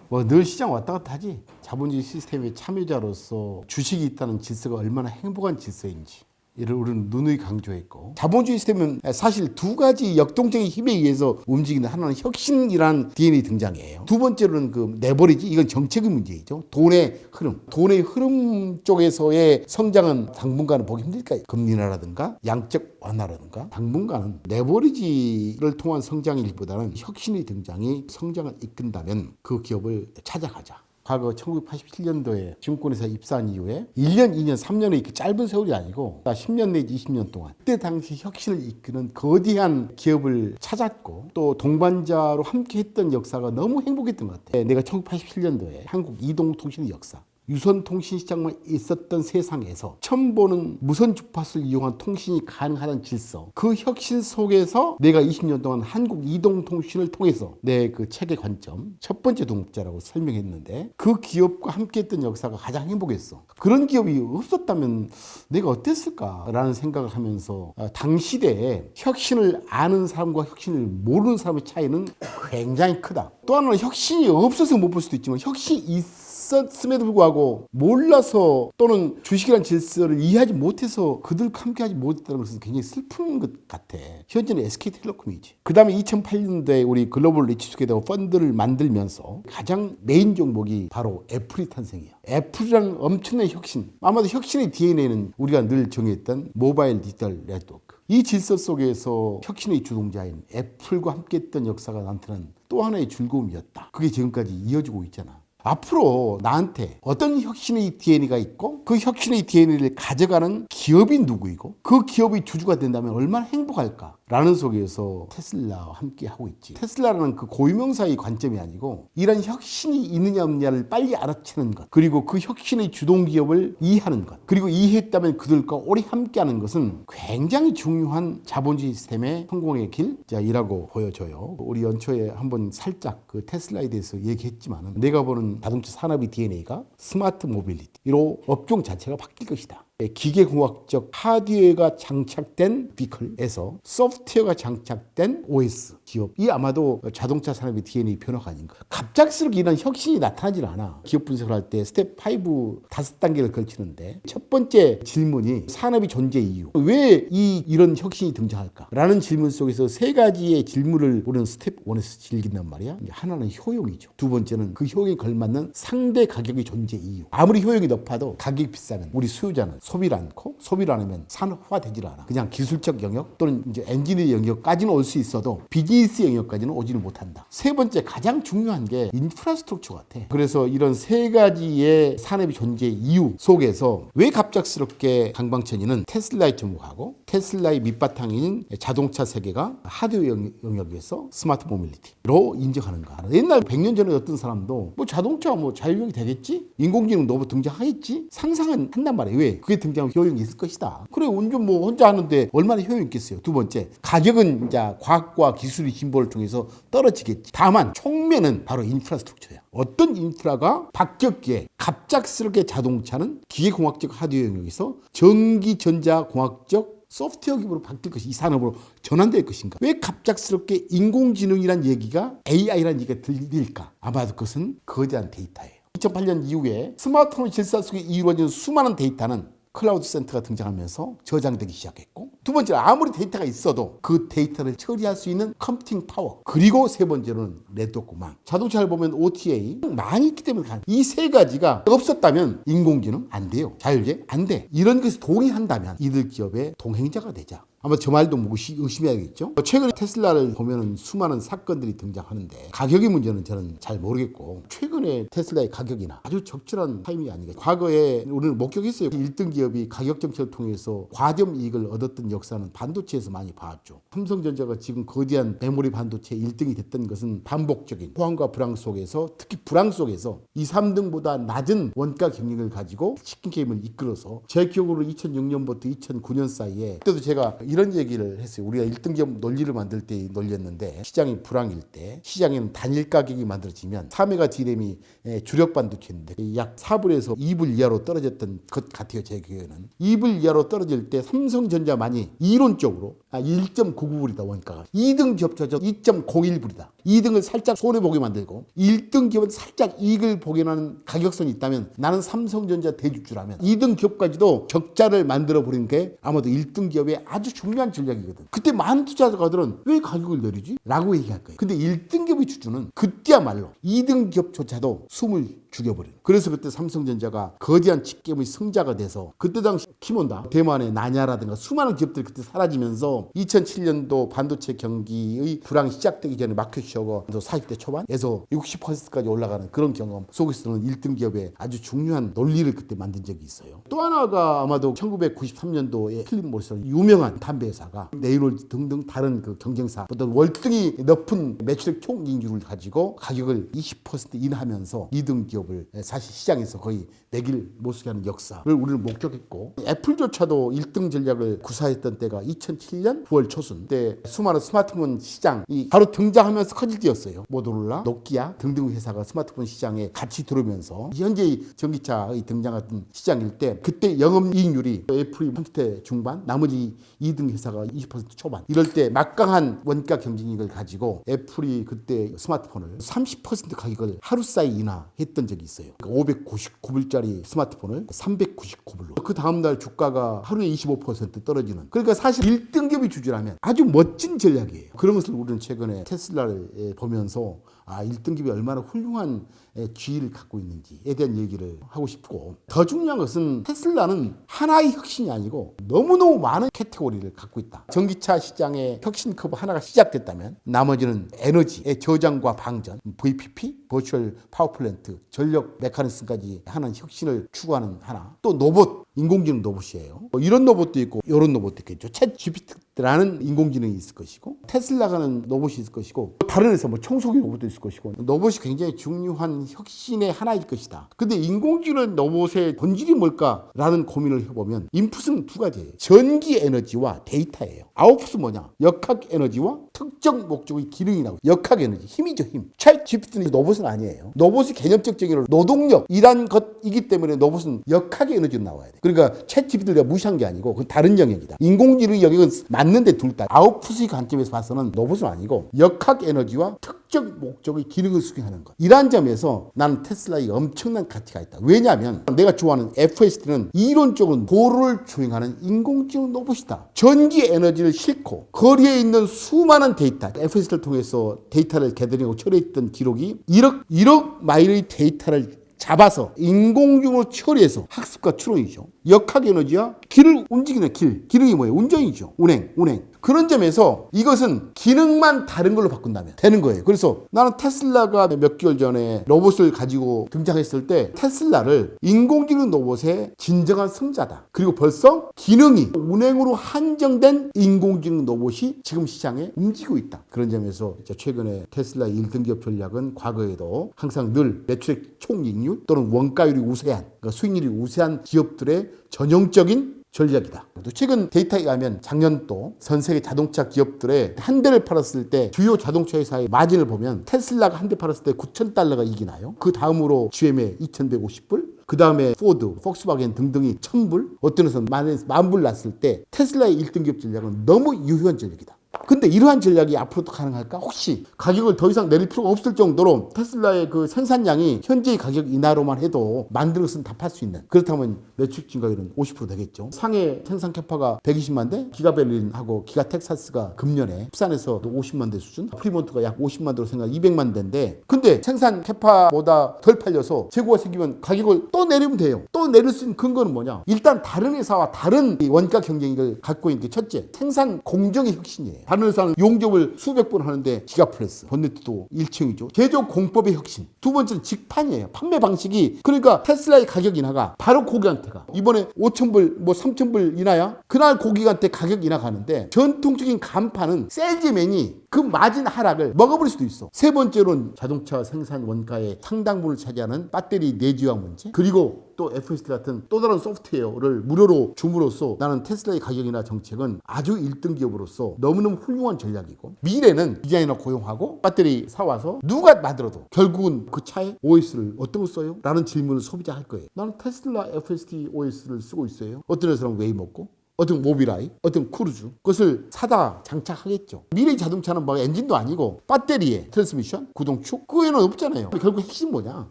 뭐 늘 시장 왔다 갔다 하지. 자본주의 시스템의 참여자로서 주식이 있다는 질서가 얼마나 행복한 질서인지 이를 우리는 누누이 강조했고, 자본주의 시스템은 사실 두 가지 역동적인 힘에 의해서 움직이는, 하나는 혁신이라는 DNA 등장이에요. 두 번째로는 그 내버리지, 이건 정책의 문제이죠. 돈의 흐름 쪽에서의 성장은 당분간은 보기 힘들까요? 금리 인하라든가 양적 완화라든가. 당분간은 내버리지를 통한 성장일보다는 혁신의 등장이 성장을 이끈다면 그 기업을 찾아가자. 과거 1987년도에 증권회사 입사한 이후에 1년, 2년, 3년의 이렇게 짧은 세월이 아니고 10년 내지 20년 동안 그때 당시 혁신을 이끄는 거대한 기업을 찾았고, 또 동반자로 함께 했던 역사가 너무 행복했던 것 같아요. 내가 1987년도에 한국 이동통신의 역사, 유선 통신 시장만 있었던 세상에서 처음 보는 무선 주파수를 이용한 통신이 가능하다는 질서, 그 혁신 속에서 내가 20년 동안 한국 이동통신을 통해서 내 그 책의 관점, 첫 번째 동업자라고 설명했는데, 그 기업과 함께했던 역사가 가장 행복했어. 그런 기업이 없었다면 내가 어땠을까라는 생각을 하면서 당시대에 혁신을 아는 사람과 혁신을 모르는 사람의 차이는 굉장히 크다. 또 하나는 혁신이 없어서 못 볼 수도 있지만, 혁신이 있었음에도 불구하고 몰라서 또는 주식이라는 질서를 이해하지 못해서 그들과 함께하지 못했다는 것은 굉장히 슬픈 것 같아. 현재는 SK텔레콤이지. 그 다음에 2008년도에 우리 글로벌 리치투게더 펀드를 만들면서 가장 메인 종목이 바로 애플이 탄생이야. 애플이라는 엄청난 혁신, 아마도 혁신의 DNA는 우리가 늘 정했던 모바일 디지털 네트워크, 이 질서 속에서 혁신의 주동자인 애플과 함께했던 역사가 나한테는 또 하나의 즐거움이었다. 그게 지금까지 이어지고 있잖아. 앞으로 나한테 어떤 혁신의 DNA가 있고, 그 혁신의 DNA를 가져가는 기업이 누구이고, 그 기업이 주주가 된다면 얼마나 행복할까 라는 속에서 테슬라와 함께 하고 있지. 테슬라라는 그 고유명사의 관점이 아니고, 이런 혁신이 있느냐 없느냐를 빨리 알아채는 것, 그리고 그 혁신의 주동기업을 이해하는 것, 그리고 이해했다면 그들과 오래 함께하는 것은 굉장히 중요한 자본주의 시스템의 성공의 길이라고 보여져요. 우리 연초에 한번 살짝 그 테슬라에 대해서 얘기했지만, 내가 보는 자동차 산업의 DNA가 스마트 모빌리티로 업종 자체가 바뀔 것이다. 기계공학적 하드웨어가 장착된 비클에서 소프트웨어가 장착된 OS 기업, 이 아마도 자동차 산업의 DNA 변화가 아닌가. 갑작스럽게 이런 혁신이 나타나질 않아. 기업 분석을 할 때 스텝 5 5단계를 걸치는데, 첫 번째 질문이 산업의 존재 이유, 왜 이런 혁신이 등장할까 라는 질문 속에서 세 가지의 질문을 우리는 스텝 1에서 즐긴단 말이야. 하나는 효용이죠. 두 번째는 그 효용에 걸맞는 상대 가격의 존재 이유. 아무리 효용이 높아도 가격이 비싸면 우리 수요자는 소비를 않고, 소비를 안 하면 산업화되질 않아. 그냥 기술적 영역 또는 이제 엔지니어 영역까지는 올 수 있어도 비즈니스 영역까지는 오지는 못한다. 세 번째, 가장 중요한 게 인프라스트럭처 같아. 그래서 이런 세 가지의 산업의 존재 이유 속에서 왜 갑작스럽게 강방천이는 테슬라에 주목하고, 테슬라의 밑바탕인 자동차 세계가 하드웨어 영역에서 스마트 모빌리티로 인정하는가. 옛날 100년 전에 어떤 사람도 뭐 자동차 뭐 자율주행이 되겠지? 인공지능 로봇 등장하겠지? 상상은 한단 말이에요. 왜? 그게 등장하면 효용이 있을 것이다. 그래, 운전 뭐 혼자 하는데 얼마나 효용이 있겠어요. 두 번째, 가격은 이제 과학과 기술의 진보를 통해서 떨어지겠지. 다만 촉매는 바로 인프라스트럭처야. 어떤 인프라가 바뀌었기에 갑작스럽게 자동차는 기계공학적 하드웨어 영역에서 전기전자공학적 소프트웨어 기업으로 바뀔 것이, 이 산업으로 전환될 것인가? 왜 갑작스럽게 인공지능이란 얘기가, AI라는 얘기가 들릴까? 아마도 그것은 거대한 데이터예요. 2008년 이후에 스마트폰 질서 속에 이루어지는 수많은 데이터는 클라우드 센터가 등장하면서 저장되기 시작했고, 두 번째로 아무리 데이터가 있어도 그 데이터를 처리할 수 있는 컴퓨팅 파워, 그리고 세 번째로는 네트워크망. 자동차를 보면 OTA 많이 있기 때문에 이 세 가지가 없었다면 인공지능 안 돼요. 자율주행 안 돼. 이런 것에 동의한다면 이들 기업의 동행자가 되자. 아마 저 말도 의심해야겠죠. 최근에 테슬라를 보면은 수많은 사건들이 등장하는데, 가격의 문제는 저는 잘 모르겠고, 최근에 테슬라의 가격이나 아주 적절한 타이밍이 아니겠죠. 과거에 우리는 목격했어요. 1등 기업이 가격 정책을 통해서 과점 이익을 얻었던 역사는 반도체에서 많이 봤죠. 삼성전자가 지금 거대한 메모리 반도체 1등이 됐던 것은 반복적인 호황과 불황 속에서, 특히 불황 속에서 2, 3등보다 낮은 원가 경영을 가지고 치킨 게임을 이끌어서, 제 기억으로 2006년부터 2009년 사이에, 그때도 제가 이런 얘기를 했어요. 우리가 1등 기업 논리를 만들 때 논리였는데 시장이 불황일 때 시장에는 단일 가격이 만들어지면 3메가 D램이 주력 반도체인데 약 4불에서 2불 이하로 떨어졌던 것 같아요. 제 기억에는 2불 이하로 떨어질 때 삼성전자만이 이론적으로 1.99불이다 원가가 2등 기업조차 2.01불이다. 2등을 살짝 손해보게 만들고 1등 기업은 살짝 이익을 보게 하는 가격선이 있다면 나는 삼성전자 대주주라면 2등 기업까지도 적자를 만들어 버린 게 아마도 1등 기업의 아주 중요한 전략이거든. 그때 많은 투자자들은 왜 가격을 내리지? 라고 얘기할 거예요. 근데 1등 기업의 주주는 그때야말로 2등 기업조차도 숨을 죽여버려요. 그래서 그때 삼성전자가 거대한 직계의 성자가 돼서 그때 당시 키몬다, 대만의 나냐라든가 수많은 기업들이 그때 사라지면서 2007년도 반도체 경기의 불황이 시작되기 전에 마켓 셔가 40대 초반에서 60%까지 올라가는 그런 경험 속에서는 1등 기업의 아주 중요한 논리를 그때 만든 적이 있어요. 또 하나가 아마도 1993년도에 필립모리스 유명한 담배 회사가 네이롤 등등 다른 그 경쟁사 어떤 월등히 높은 매출액 총이익률을 가지고 가격을 20% 인하하면서 2등 기업을 사실 시장에서 거의 매길 못쓰게 하는 역사를 우리는 목격했고 애플조차도 1등 전략을 구사했던 때가 2007년 9월 초순 때 수많은 스마트폰 시장이 바로 등장하면서 커질 때였어요. 모토로라, 노키아 등등 회사가 스마트폰 시장에 같이 들어오면서 현재의 전기차의 등장했던 시장일 때 그때 영업이익률이 애플이 30대 중반 나머지 2등 회사가 20% 초반 이럴 때 막강한 원가 경쟁력을 가지고 애플이 그때 스마트폰을 30% 가격을 하루 사이 인하했던 적이 있어요. 그러니까 599불짜리 스마트폰을 399불로 그 다음날 주가가 하루에 25% 떨어지는 그러니까 사실 1등급의 주주라면 아주 멋진 전략이에요. 그런 것을 우리는 최근에 테슬라를 보면서 1등급이 얼마나 훌륭한 지위를 갖고 있는지에 대한 얘기를 하고 싶고 더 중요한 것은 테슬라는 하나의 혁신이 아니고 너무너무 많은 카테고리를 갖고 있다. 전기차 시장의 혁신 커브 하나가 시작됐다면 나머지는 에너지의 저장과 방전, VPP, 버추얼 파워플랜트, 전력 메커니즘까지 하는 혁신을 추구하는 하나 또 로봇 인공지능 로봇이에요. 이런 로봇도 있고 이런 로봇도 있겠죠. 챗 GPT라는 인공지능이 있을 것이고 테슬라가는 로봇이 있을 것이고 다른 회사 청소기 로봇도 있을 것이고 로봇이 굉장히 중요한 혁신의 하나일 것이다. 근데 인공지능 로봇의 본질이 뭘까라는 고민을 해보면 인풋은 두 가지예요. 전기 에너지와 데이터예요. 아웃풋은 뭐냐? 역학 에너지와 특정 목적의 기능이 나오고 역학 에너지, 힘이죠 힘. 챗 GPT는 로봇은 아니에요. 로봇이 개념적 정의로 노동력이란 것이기 때문에 로봇은 역학의 에너지로 나와야 돼. 그러니까 챗 GPT를 내가 무시한 게 아니고 그건 다른 영역이다. 인공지능 영역은 맞는데 둘 다 아웃풋의 관점에서 봐서는 로봇은 아니고 역학 에너지와 특정 목적의 기능을 수행하는 것. 이러한 점에서 나는 테슬라에 엄청난 가치가 있다. 왜냐하면 내가 좋아하는 FSD는 이론적으로 도로를 주행하는 인공지능 로봇이다. 전기 에너지를 싣고 거리에 있는 수많은 데이터, FSD를 통해서 데이터를 게더링하고 처리했던 기록이 1억 마일의 데이터를 잡아서 인공지능으로 처리해서 학습과 추론이죠. 역학 에너지와 길을 움직이는 기능이 뭐예요? 운전이죠. 운행. 그런 점에서 이것은 기능만 다른 걸로 바꾼다면 되는 거예요. 그래서 나는 테슬라가 몇 개월 전에 로봇을 가지고 등장했을 때 테슬라를 인공지능 로봇의 진정한 승자다. 그리고 벌써 기능이 운행으로 한정된 인공지능 로봇이 지금 시장에 움직이고 있다. 그런 점에서 최근에 테슬라의 1등 기업 전략은 과거에도 항상 늘 매출액 총이익률 또는 원가율이 우세한 그러니까 수익률이 우세한 기업들의 전형적인 전략이다. 최근 데이터에 가면 작년도 전 세계 자동차 기업들의 한 대를 팔았을 때 주요 자동차 회사의 마진을 보면 테슬라가 한 대 팔았을 때 $9,000가 이기나요? 그 다음으로 GM의 2,150불, 그 다음에 포드, 폭스바겐 등등이 1,000불, 어떤 회사는 10,000불 났을 때 테슬라의 1등 기업 전략은 너무 유효한 전략이다. 근데 이러한 전략이 앞으로도 가능할까? 혹시 가격을 더 이상 내릴 필요가 없을 정도로 테슬라의 그 생산량이 현재의 가격 인하로만 해도 만드는 것은 다 팔 수 있는 그렇다면 매출 증가율은 50% 되겠죠. 상해 생산 캐파가 120만 대, 기가베를린하고 기가텍사스가 금년에 부산에서 50만 대 수준, 프리몬트가 약 50만 대로 생각 200만 대인데 근데 생산 캐파보다 덜 팔려서 재고가 생기면 가격을 또 내리면 돼요. 또 내릴 수 있는 근거는 뭐냐? 일단 다른 회사와 다른 원가 경쟁력을 갖고 있는 게 첫째, 생산 공정의 혁신이에요. 다른 회사는 용접을 수백 번 하는데 기가플러스, 번네트도 1층이죠. 제조 공법의 혁신. 두 번째는 직판이에요. 판매 방식이 그러니까 테슬라의 가격 인하가 바로 고객한테가 이번에 5,000불, 3,000불 인하야? 그날 고객한테 가격 인하 가는데 전통적인 간판은 세일즈맨이 그 마진 하락을 먹어버릴 수도 있어. 세 번째로는 자동차 생산 원가의 상당분을 차지하는 배터리 내재화 문제, 그리고 또 FSD 같은 또 다른 소프트웨어를 무료로 줌으로써 나는 테슬라의 가격이나 정책은 아주 1등 기업으로서 너무너무 훌륭한 전략이고, 미래는 디자이너 고용하고 배터리 사와서 누가 만들어도 결국은 그 차에 OS를 어떤 거 써요? 라는 질문을 소비자 할 거예요. 나는 테슬라 FSD OS를 쓰고 있어요. 어떤 회사는 웨이모고, 어떤 모비라이, 어떤 크루즈, 그것을 사다 장착하겠죠. 미래 자동차는 뭐 엔진도 아니고 배터리에 트랜스미션, 구동축, 그거에는 없잖아요. 결국 핵심 뭐냐?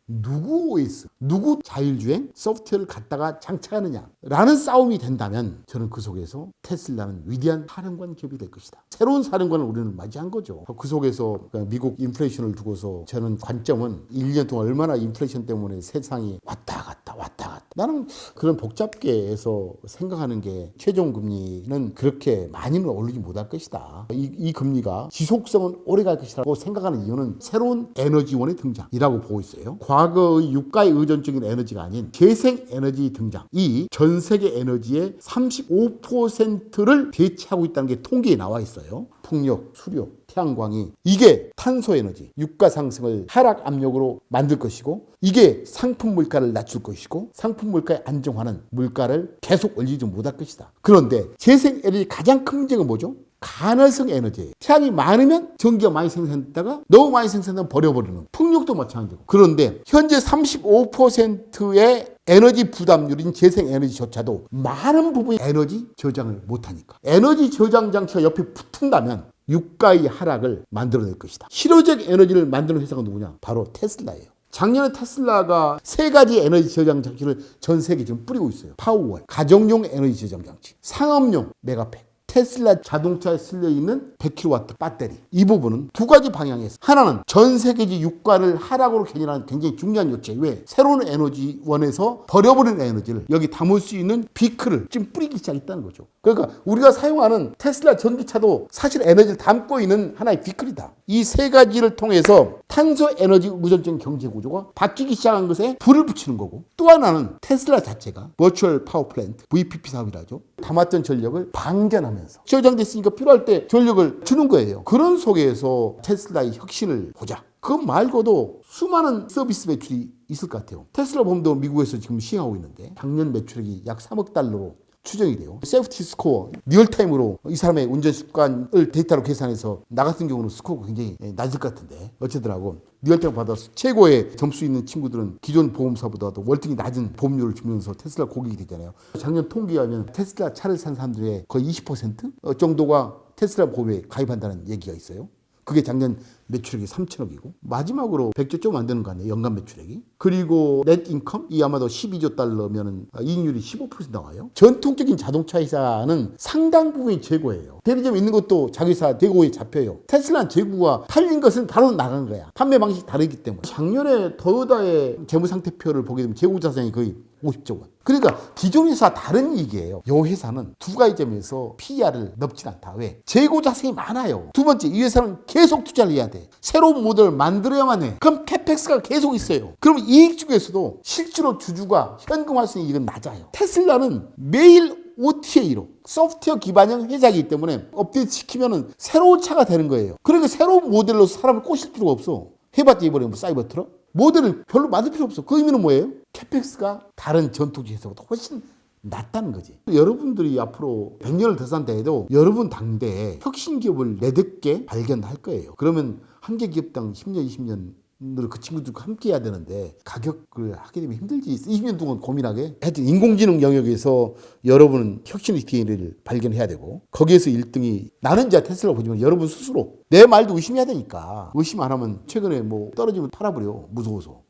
누구 OS, 누구 자율주행 소프트웨어를 갖다가 장착하느냐 라는 싸움이 된다면 저는 그 속에서 테슬라는 위대한 사령관 기업이 될 것이다. 새로운 사령관을 우리는 맞이한 거죠. 그 속에서 미국 인플레이션을 두고서 저는 관점은 1년 동안 얼마나 인플레이션 때문에 세상이 왔다 갔다 왔다 갔다, 나는 그런 복잡계에서 생각하는 게 최종 금리는 그렇게 많이는 오르지 못할 것이다. 이 금리가 지속성은 오래 갈 것이라고 생각하는 이유는 새로운 에너지원의 등장이라고 보고 있어요. 과거의 유가에 의존적인 에너지가 아닌 재생 에너지 등장, 이 전 세계 에너지의 35%를 대체하고 있다는 게 통계에 나와 있어요. 풍력, 수력, 태양광이, 이게 탄소 에너지, 유가 상승을 하락 압력으로 만들 것이고, 이게 상품 물가를 낮출 것이고, 상품 물가의 안정화는 물가를 계속 올리지 못할 것이다. 그런데 재생 에너지 가장 큰 문제가 뭐죠? 간헐성 에너지예요. 태양이 많으면 전기가 많이 생산됐다가 너무 많이 생산되면 버려버리는, 풍력도 마찬가지고. 그런데 현재 35%의 에너지 부담률인 재생에너지조차도 많은 부분의 에너지 저장을 못하니까, 에너지 저장 장치가 옆에 붙은다면 유가의 하락을 만들어낼 것이다. 실효적 에너지를 만드는 회사가 누구냐? 바로 테슬라예요. 작년에 테슬라가 3가지 에너지 저장 장치를 전 세계에 지금 뿌리고 있어요. 파워월, 가정용 에너지 저장 장치, 상업용 메가팩, 테슬라 자동차에 쓸려있는 100kW 배터리. 이 부분은 두 가지 방향에서, 하나는 전 세계적 유가를 하락으로 견인하는 굉장히 중요한 요체. 왜? 새로운 에너지원에서 버려버린 에너지를 여기 담을 수 있는 비크를 지금 뿌리기 시작했다는 거죠. 그러니까 우리가 사용하는 테슬라 전기차도 사실 에너지를 담고 있는 하나의 비클이다. 이 세 가지를 통해서 탄소 에너지 의존적인 경제 구조가 바뀌기 시작한 것에 불을 붙이는 거고, 또 하나는 테슬라 자체가 버추얼 파워 플랜트, VPP 사업이라죠. 담았던 전력을 방전하면서 저장됐으니까 필요할 때 전력을 주는 거예요. 그런 속에서 테슬라의 혁신을 보자. 그 말고도 수많은 서비스 매출이 있을 것 같아요. 테슬라 봄도 미국에서 지금 시행하고 있는데 작년 매출액이 약 3억 달러로 추정이 돼요. 세이프티 스코어, 리얼타임으로 이 사람의 운전 습관을 데이터로 계산해서 나 같은 경우는 스코어가 굉장히 낮을 것 같은데 어쨌더라고 리얼타임 받아서 최고의 점수 있는 친구들은 기존 보험사보다도 월등히 낮은 보험료를 주면서 테슬라 고객이 되잖아요. 작년 통계에 하면 테슬라 차를 산 사람들의 거의 20% 정도가 테슬라 보험에 가입한다는 얘기가 있어요. 그게 작년 매출액이 3천억이고, 마지막으로 100조 좀 안 되는 거 아니에요, 연간 매출액이. 그리고 넷 인컴, 이 아마도 12조 달러면은 이익률이 15% 나와요. 전통적인 자동차 회사는 상당 부분이 재고예요. 대리점 있는 것도 자기 회사 재고에 잡혀요. 테슬라는 재고가 팔린 것은 바로 나간 거야. 판매 방식이 다르기 때문에. 작년에 토요타의 재무상태표를 보게 되면 재고 자산이 거의 50조 원. 그러니까 기존 회사 다른 얘기예요. 이 회사는 두 가지 점에서 PER을 넘진 않다. 왜? 재고 자산이 많아요. 두 번째, 이 회사는 계속 투자를 해야 돼. 새로운 모델을 만들어야만 해. 그럼 캐펙스가 계속 있어요. 그럼 이익 중에서도 실제로 주주가 현금할 수 있는 이익은 낮아요. 테슬라는 매일 OTA로 소프트웨어 기반형 회사이기 때문에 업데이트 시키면 새로운 차가 되는 거예요. 그러니까 새로운 모델로 사람을 꼬실 필요가 없어. 해봤자 이번에 뭐 사이버 트럭? 모델을 별로 만들 필요 없어. 그 의미는 뭐예요? 캐펙스가 다른 전투기 회사보다 훨씬 낮다는 거지. 여러분들이 앞으로 100년을 더 산다 해도 여러분 당대에 혁신 기업을 4-5개 발견할 거예요. 그러면 한 개 기업당 10년, 20년 그 친구들과 함께 해야 되는데 가격을 하게 되면 힘들지. 20년 동안 고민하게. 하여튼 인공지능 영역에서 여러분은 혁신의 기회를 발견해야 되고, 거기에서 1등이 나는 이제 테슬라 보지만 여러분 스스로 내 말도 의심해야 되니까. 의심 안 하면 최근에 뭐 떨어지면 팔아버려. 무서워서.